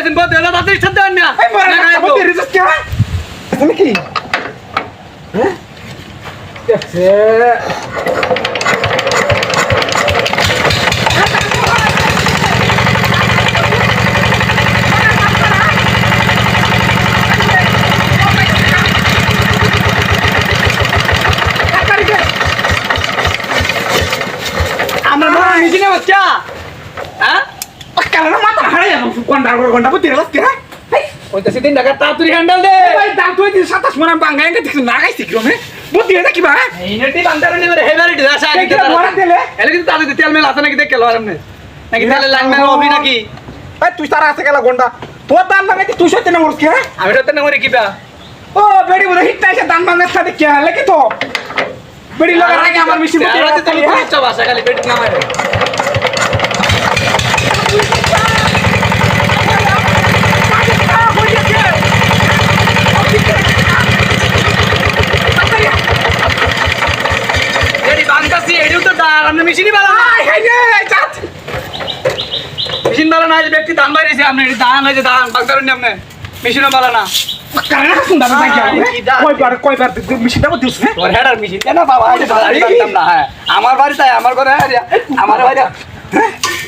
তুমি বলতে হলো তাতে ইচ্ছা দেন না এই মরা বলতে রিজেক্ট কে তুমি কি হ্যাঁ দেখছে আমরা মরা মিশিনে বাচ্চা হ্যাঁ কালার মাথা হারাই যাবো ঘন্টা বলতে রিজেক্ট কে কইতাছি 3 টাকা তাড়াতাড়ি হ্যান্ডেল দে ভাই দাম তুই 27 মনে বাঙ্গা এনে দেখছ না গাইছি কি আমি বুদ্ধি এটা কি ভাই এইনেটি বান্দারে নেবে হেভারিটি দাসা এই কি ভরা দিলে এলে কিন্তু তাতে তেল মেল আছে নাকি দেখ কেলো আরামনে নাকি তেলে লাইন মেল হবে নাকি ভাই তুই তারা আছে গেলা ঘন্টা তোর দাম ভাঙাইতে তুই সত্যি না মরছ কে আমি তো না মরে কিবা ও বেড়ি বলে হিট এসে দাম ভাঙার সাথে কে হলে কি তো বেড়ি লাগার আগে আমার মিশি বুদ্ধি তেলাতে তুমি খুঁজছ ভাষা খালি পেট না মারে এডি বাংকাসি এডিও তো দাঁড় আপনি মেশিনই বালা না হাই রে চাট মেশিন বালা না যে ব্যক্তি দান বাইরেছে আপনি এডি দান হয়েছে দান বাগদারুন আপনি মেশিনও বালা না কারণ শুন দাম ভাঙা কয়বার মিশিটা বল দিছ না তোর হেডার মেশিন কেন বাবা এটা বালা দিতাম না হ্যাঁ আমার বাড়ি তাই আমার ঘরে আমার বাড়ি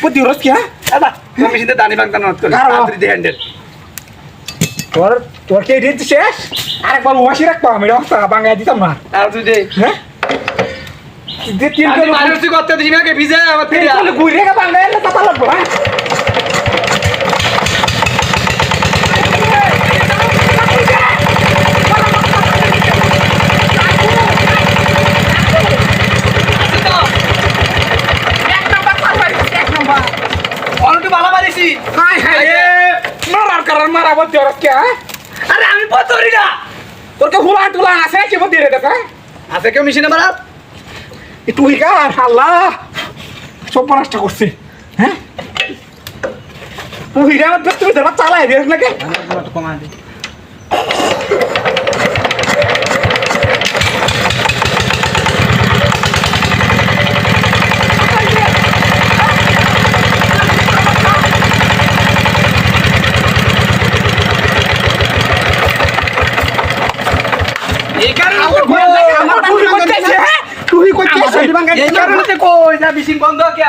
বুদ্ধি রস কি হ্যাঁ দাদা তুমি মেশিনতে দানি বাগদার নত করে তাড়াতাড়ি দে হ্যান্ডেল তোর তোর কে রেট শেষ আরেকবার ওয়াশি রাখবা আমি রাস্তা বাঙাই দিতাম না আর তুই দে হ্যাঁ যে তিন আমি মারুছি করতে দিবি নাকি ভিজে আমার ফিরে কিলো ঘুরে কা বাঙাই না পাতা লাগবো হ্যাঁ অনেকটা ভালো মারিছি হাই হাই রে মারার কারণ মারা বলতে রস কি হ্যাঁ আরে আমি পতরি না তোর কে হুলা টুলা আছে কি বলতে রে দেখা আছে কেউ মেশিনে মারা একটু হিকা আল্লাহ সব নষ্ট করছে হ্যাঁ তুই হিরা মত তুই ধরা চালাই দিস নাকি কমা দে এই কারণে আমার তুই করতেছিস হ্যাঁ তুই করতেছিস এই কারণে কই যা মেশিন বন্ধ কে